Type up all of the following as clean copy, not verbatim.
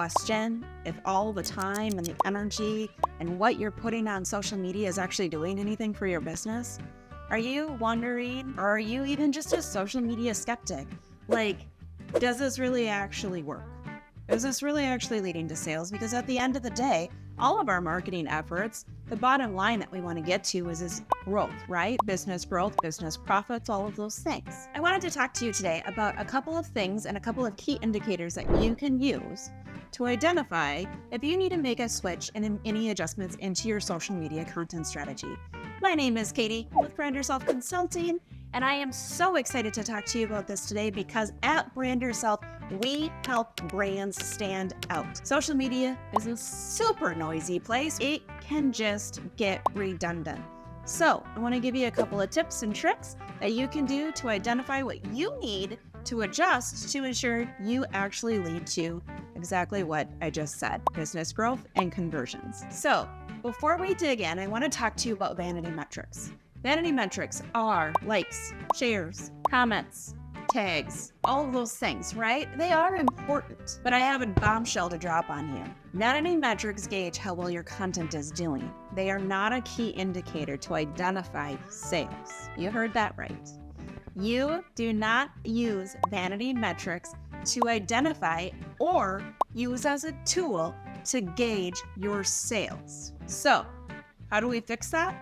question if all the time and the energy and what you're putting on social media is actually doing anything for your business? Are you wondering, or are you even just a social media skeptic? Like, does this really actually work? Is this really actually leading to sales? Because at the end of the day, all of our marketing efforts, the bottom line that we want to get to is growth, right? Business growth, business profits, all of those things. I wanted to talk to you today about a couple of things and a couple of key indicators that you can use to identify if you need to make a switch and any adjustments into your social media content strategy. My name is Kati with Brand Yourself Consulting, and I am so excited to talk to you about this today because at Brand Yourself, we help brands stand out. Social media is a super noisy place. It can just get redundant. So I want to give you a couple of tips and tricks that you can do to identify what you need to adjust to ensure you actually lead to exactly what I just said, business growth and conversions. So before we dig in, I want to talk to you about vanity metrics. Vanity metrics are likes, shares, comments, tags, all of those things, right? They are important, but I have a bombshell to drop on you. Vanity metrics gauge how well your content is doing. They are not a key indicator to identify sales. You heard that right. You do not use vanity metrics to identify or use as a tool to gauge your sales. So, how do we fix that?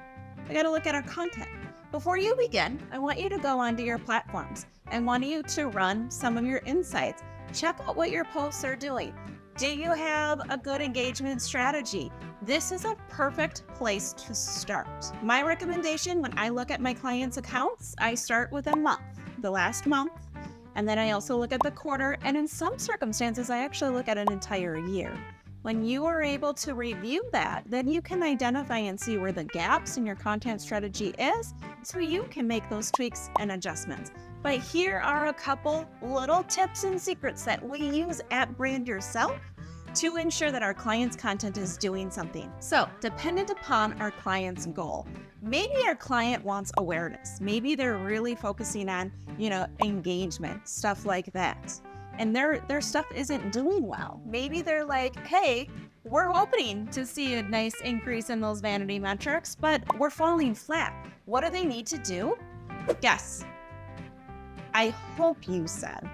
We got to look at our content. Before you begin, I want you to go onto your platforms. I want you to run some of your insights. Check out what your posts are doing. Do you have a good engagement strategy? This is a perfect place to start. My recommendation when I look at my clients' accounts, I start with a month, the last month, and then I also look at the quarter, and in some circumstances, I actually look at an entire year. When you are able to review that, then you can identify and see where the gaps in your content strategy is, so you can make those tweaks and adjustments. But here are a couple little tips and secrets that we use at Brand Yourself to ensure that our client's content is doing something. So, dependent upon our client's goal, maybe our client wants awareness. Maybe they're really focusing on, engagement, stuff like that. And their stuff isn't doing well. Maybe they're like, hey, we're hoping to see a nice increase in those vanity metrics, but we're falling flat. What do they need to do? Guess. I hope you said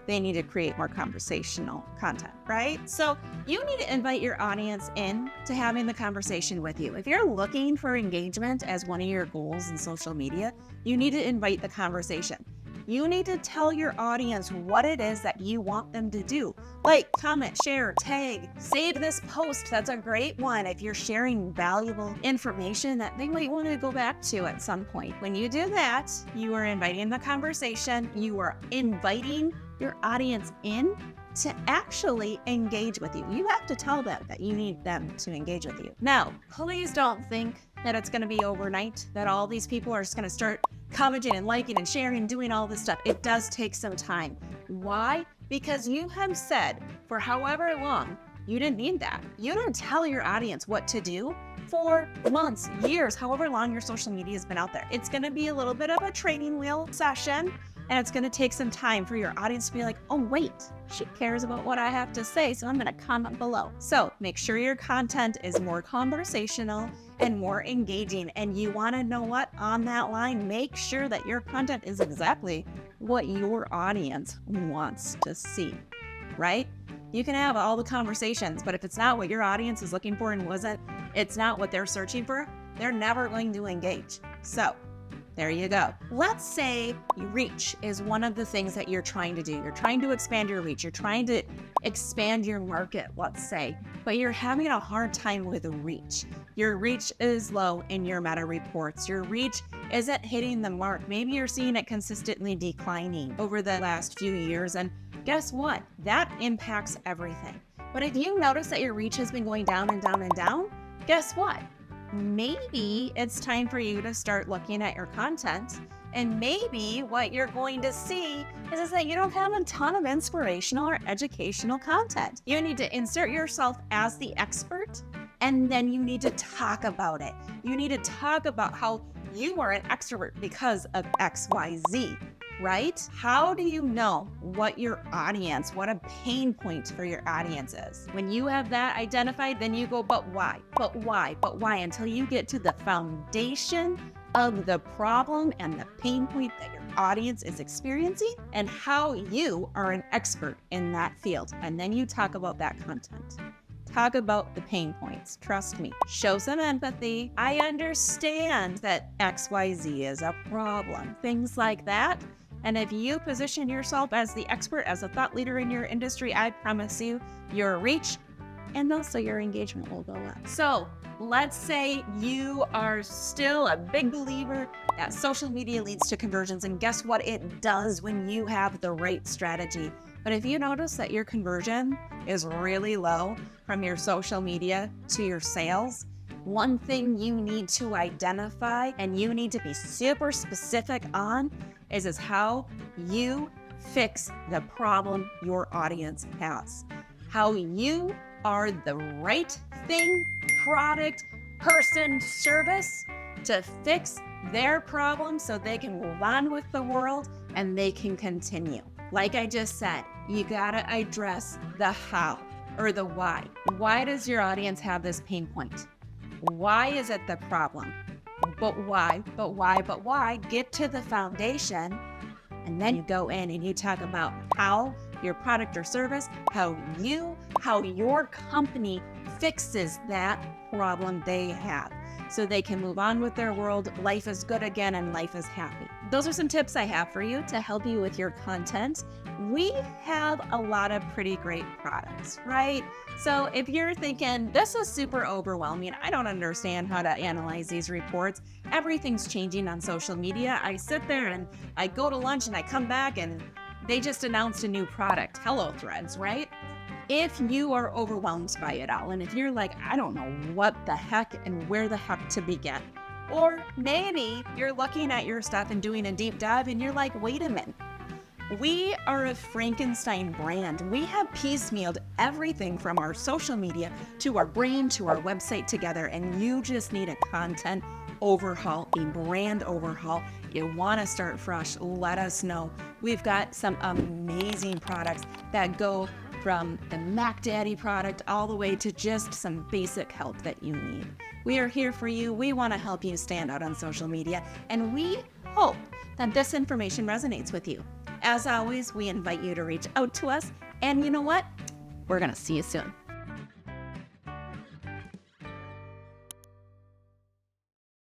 they need to create more conversational content, right? So you need to invite your audience in to having the conversation with you. If you're looking for engagement as one of your goals in social media, you need to invite the conversation. You need to tell your audience what it is that you want them to do. Like, comment, share, tag, save this post. That's a great one if you're sharing valuable information that they might want to go back to at some point. When you do that, you are inviting the conversation. You are inviting your audience in to actually engage with you. You have to tell them that you need them to engage with you. Now, please don't think that it's going to be overnight, that all these people are just going to start commenting and liking and sharing and doing all this stuff. It does take some time. Why? Because you have said for however long, you didn't need that. You didn't tell your audience what to do for months, years, however long your social media has been out there. It's going to be a little bit of a training wheel session, and it's going to take some time for your audience to be like, oh, wait, she cares about what I have to say, so I'm going to comment below. So make sure your content is more conversational and more engaging. And you want to know what? On that line, make sure that your content is exactly what your audience wants to see, right? You can have all the conversations, but if it's not what your audience is looking for and it's not what they're searching for, they're never going to engage. So there you go. Let's say reach is one of the things that you're trying to do. You're trying to expand your reach. You're trying to expand your market, let's say, but you're having a hard time with reach. Your reach is low in your meta reports. Your reach isn't hitting the mark. Maybe you're seeing it consistently declining over the last few years. And guess what? That impacts everything. But if you notice that your reach has been going down and down and down, guess what? Maybe it's time for you to start looking at your content, and maybe what you're going to see is that you don't have a ton of inspirational or educational content. You need to insert yourself as the expert, and then you need to talk about it. You need to talk about how you are an extrovert because of XYZ. right? How do you know what your audience, what a pain point for your audience is? When you have that identified, then you go, but why? But why? But why? Until you get to the foundation of the problem and the pain point that your audience is experiencing and how you are an expert in that field. And then you talk about that content. Talk about the pain points. Trust me. Show some empathy. I understand that XYZ is a problem. Things like that. And if you position yourself as the expert, as a thought leader in your industry, I promise you, your reach and also your engagement will go up. So let's say you are still a big believer that social media leads to conversions. And guess what it does when you have the right strategy. But if you notice that your conversion is really low from your social media to your sales, one thing you need to identify and you need to be super specific on is how you fix the problem your audience has. How you are the right thing, product, person, service to fix their problem so they can move on with the world and they can continue. Like I just said, you gotta address the how or the why. Why does your audience have this pain point? Why is it the problem? But why? But why? But why? Get to the foundation, and then you go in and you talk about how your product or service, how your company fixes that problem they have so they can move on with their world. Life is good again and life is happy. Those are some tips I have for you to help you with your content. We have a lot of pretty great products, right? So if you're thinking, this is super overwhelming, I don't understand how to analyze these reports, everything's changing on social media. I sit there and I go to lunch and I come back and they just announced a new product, Hello Threads, right? If you are overwhelmed by it all, and if you're like, I don't know what the heck and where the heck to begin, or maybe you're looking at your stuff and doing a deep dive and you're like, wait a minute, we are a Frankenstein brand. We have piecemealed everything from our social media to our brand to our website together, and you just need a content overhaul, a brand overhaul. You want to start fresh, let us know. We've got some amazing products that go from the Mac Daddy product all the way to just some basic help that you need. We are here for you. We want to help you stand out on social media, and we hope that this information resonates with you. As always, we invite you to reach out to us, and you know what? We're going to see you soon.